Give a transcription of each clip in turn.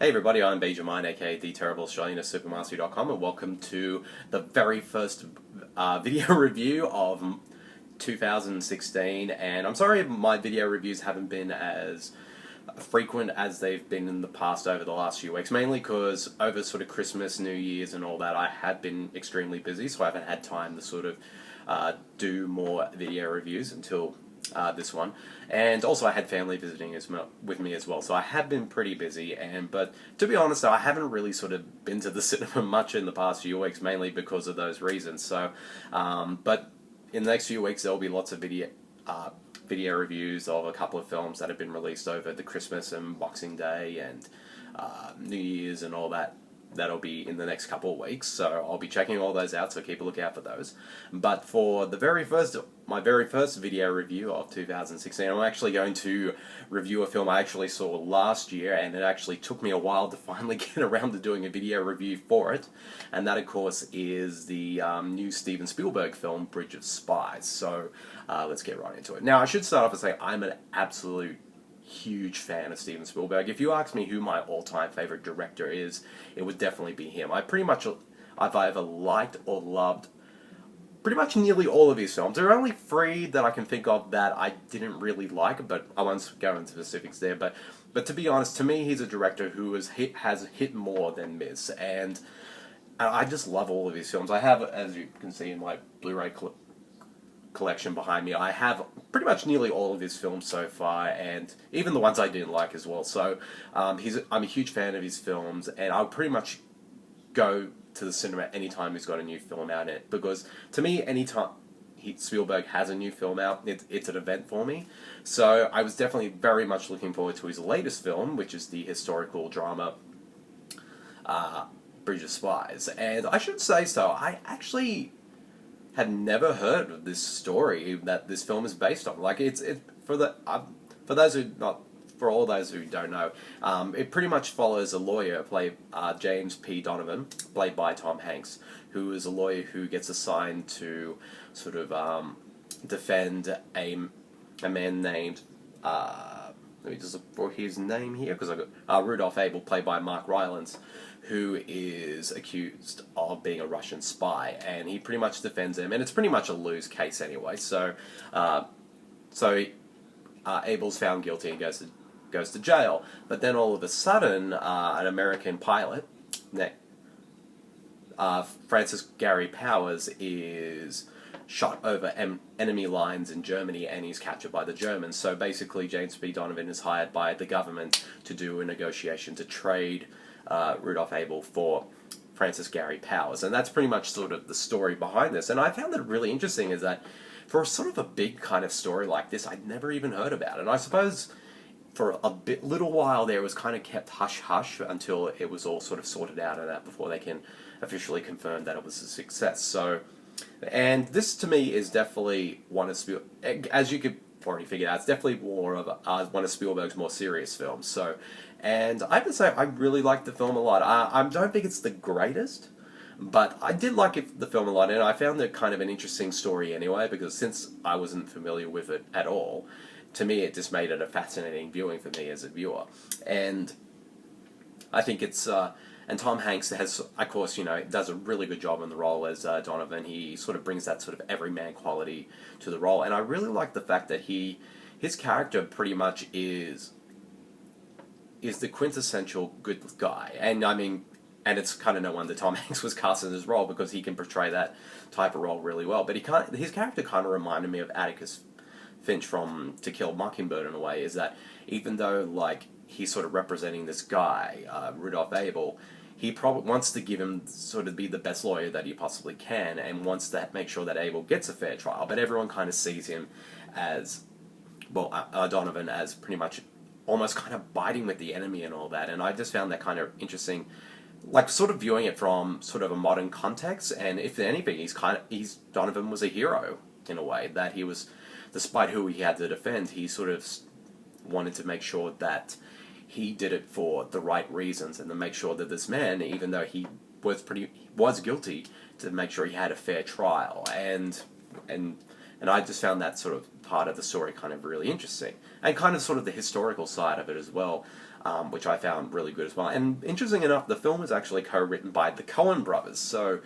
Hey everybody, I'm Benjamin, aka the Terrible Australian at Supermastery.com, and welcome to the very first video review of 2016. And I'm sorry my video reviews haven't been as frequent as they've been in the past over the last few weeks, mainly because over sort of Christmas, New Year's and all that, I have been extremely busy, so I haven't had time to sort of do more video reviews until this one. And also I had family visiting with me as well, so I have been pretty busy. But to be honest though, I haven't really sort of been to the cinema much in the past few weeks, mainly because of those reasons. So but in the next few weeks there'll be lots of video reviews of a couple of films that have been released over the Christmas and Boxing Day and New Year's and all that. That'll be in the next couple of weeks, so I'll be checking all those out, so keep a lookout for those. But for my very first video review of 2016, I'm actually going to review a film I actually saw last year, and it actually took me a while to finally get around to doing a video review for it, and that of course is the new Steven Spielberg film, Bridge of Spies. So let's get right into it. Now I should start off and say I'm an absolute huge fan of Steven Spielberg. If you ask me who my all-time favorite director is, it would definitely be him. I've either liked or loved pretty much nearly all of his films. There are only 3 that I can think of that I didn't really like, but I won't go into specifics there. But to be honest, to me, he's a director who has hit more than miss, and I just love all of his films. I have, as you can see in my Blu-ray collection behind me, I have pretty much nearly all of his films so far, and even the ones I didn't like as well. So I'm a huge fan of his films, and I'll pretty much go to the cinema anytime he's got a new film out in it, because to me, anytime Spielberg has a new film out, it's an event for me. So I was definitely very much looking forward to his latest film, which is the historical drama Bridge of Spies. And I should say so, I actually had never heard of this story that this film is based on. Like for all those who don't know, it pretty much follows a lawyer played James P. Donovan, played by Tom Hanks, who is a lawyer who gets assigned to sort of defend a man named let me just look for his name here, because I got Rudolph Abel, played by Mark Rylance, who is accused of being a Russian spy, and he pretty much defends him, and it's pretty much a lose case anyway. So Abel's found guilty and goes to jail, but then all of a sudden, an American pilot, Francis Gary Powers, is shot over enemy lines in Germany, and he's captured by the Germans. So basically, James P. Donovan is hired by the government to do a negotiation to trade Rudolph Abel for Francis Gary Powers, and that's pretty much sort of the story behind this. And I found that really interesting is that for sort of a big kind of story like this, I'd never even heard about it. And I suppose for a little while there, it was kind of kept hush-hush until it was all sort of sorted out and that before they can officially confirm that it was a success. So, and this to me is definitely one of as you could already figure out, it's definitely more of one of Spielberg's more serious films. So, and I have to say, I really like the film a lot. I don't think it's the greatest, but I did like the film a lot, and I found it kind of an interesting story anyway, because since I wasn't familiar with it at all, to me it just made it a fascinating viewing for me as a viewer. And I think it's and Tom Hanks has, of course, does a really good job in the role as Donovan. He sort of brings that sort of everyman quality to the role, and I really like the fact that his character pretty much is the quintessential good guy. And I mean, and it's kind of no wonder Tom Hanks was cast in his role, because he can portray that type of role really well. But his character kind of reminded me of Atticus Finch from To Kill a Mockingbird in a way, is that even though like he's sort of representing this guy, Rudolph Abel, he probably wants to give him sort of be the best lawyer that he possibly can, and wants to make sure that Abel gets a fair trial. But everyone kind of sees him as, well, Donovan as pretty much almost kind of biting with the enemy and all that. And I just found that kind of interesting, like sort of viewing it from sort of a modern context. And if anything, Donovan was a hero in a way, that he was, despite who he had to defend, he sort of wanted to make sure that he did it for the right reasons, and to make sure that this man, even though he was guilty, to make sure he had a fair trial. And I just found that sort of part of the story kind of really interesting, and kind of sort of the historical side of it as well. which I found really good as well. And interesting enough, the film was actually co-written by the Coen brothers. So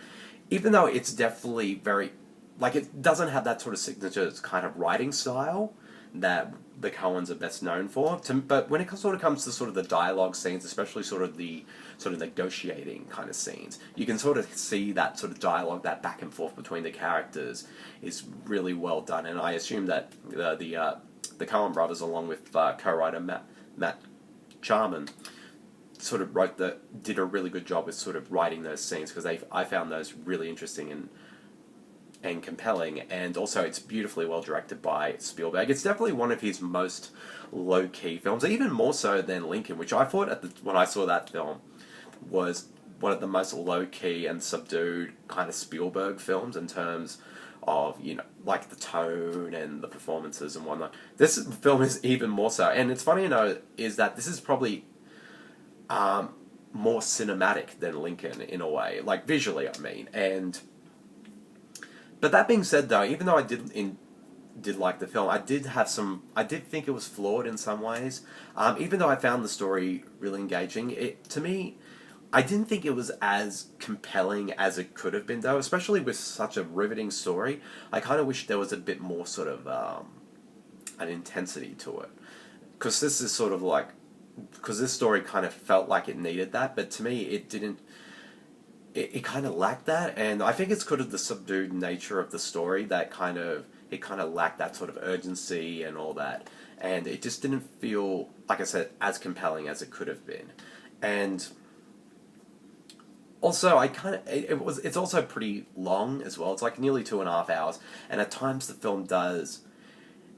even though it's definitely very, like, it doesn't have that sort of signature kind of writing style that the Coens are best known for. But when it sort of comes to sort of the dialogue scenes, especially sort of the sort of negotiating kind of scenes, you can sort of see that sort of dialogue, that back and forth between the characters, is really well done. And I assume that the Coen brothers, along with co-writer Matt Charman, sort of did a really good job with sort of writing those scenes, because I found those really interesting and compelling, and also it's beautifully well directed by Spielberg. It's definitely one of his most low-key films, even more so than Lincoln, which I thought when I saw that film was one of the most low-key and subdued kind of Spielberg films in terms of, you know, like the tone and the performances and whatnot. This film is even more so, and it's funny to know is that this is probably more cinematic than Lincoln in a way, like visually, I mean. But that being said, though, even though I did like the film, I did think it was flawed in some ways. Even though I found the story really engaging, to me, I didn't think it was as compelling as it could have been, though, especially with such a riveting story. I kind of wish there was a bit more sort of an intensity to it. Because this story kind of felt like it needed that, but to me it didn't. It kind of lacked that, and I think it's because of the subdued nature of the story that it kind of lacked that sort of urgency and all that, and it just didn't feel, like I said, as compelling as it could have been. And also, it's also pretty long as well. It's like nearly 2.5 hours, and at times the film does.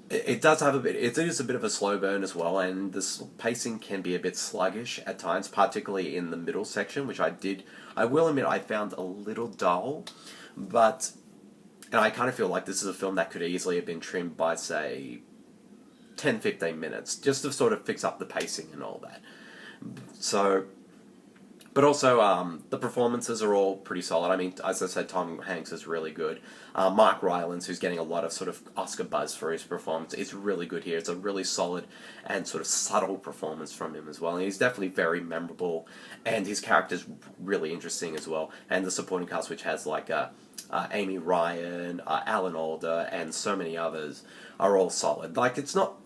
It does have it is a bit of a slow burn as well, and the pacing can be a bit sluggish at times, particularly in the middle section, which I will admit I found a little dull, and I kind of feel like this is a film that could easily have been trimmed by, say, 10-15 minutes, just to sort of fix up the pacing and all that. So, but also, the performances are all pretty solid. I mean, as I said, Tom Hanks is really good. Mark Rylance, who's getting a lot of sort of Oscar buzz for his performance, is really good here. It's a really solid and sort of subtle performance from him as well. And he's definitely very memorable, and his character's really interesting as well. And the supporting cast, which has like Amy Ryan, Alan Alda, and so many others, are all solid. Like, it's not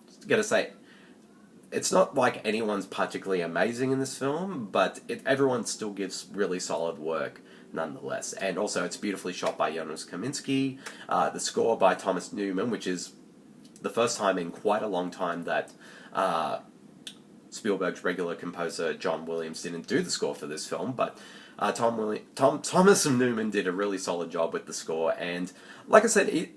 like anyone's particularly amazing in this film, but everyone still gives really solid work nonetheless. And also, it's beautifully shot by Janusz Kaminski. The score by Thomas Newman, which is the first time in quite a long time that Spielberg's regular composer John Williams didn't do the score for this film, but Thomas Newman did a really solid job with the score. And like I said,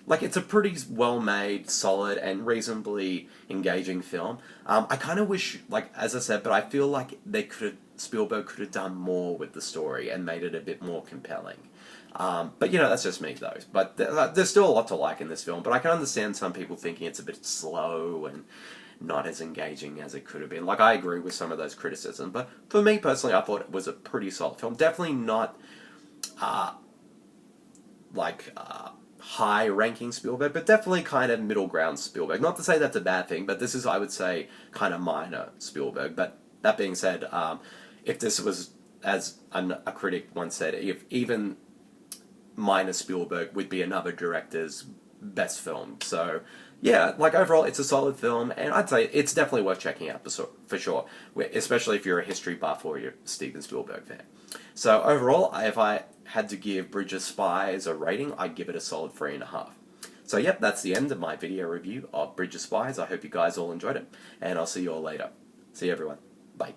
it's a pretty well-made, solid, and reasonably engaging film. I kind of wish, as I said, but I feel like Spielberg could have done more with the story and made it a bit more compelling. But, that's just me, though. But there's still a lot to like in this film, but I can understand some people thinking it's a bit slow and not as engaging as it could have been. Like, I agree with some of those criticisms, but for me, personally, I thought it was a pretty solid film. Definitely not, high-ranking Spielberg, but definitely kind of middle-ground Spielberg. Not to say that's a bad thing, but this is, I would say, kind of minor Spielberg. But that being said, if this was, as a critic once said, if even minor Spielberg would be another director's best film. So, yeah, overall, it's a solid film, and I'd say it's definitely worth checking out for sure, especially if you're a history buff or you're a Steven Spielberg fan. So, overall, if I had to give Bridge of Spies a rating, I'd give it a solid 3.5. So, yep, that's the end of my video review of Bridge of Spies. I hope you guys all enjoyed it, and I'll see you all later. See you, everyone. Bye.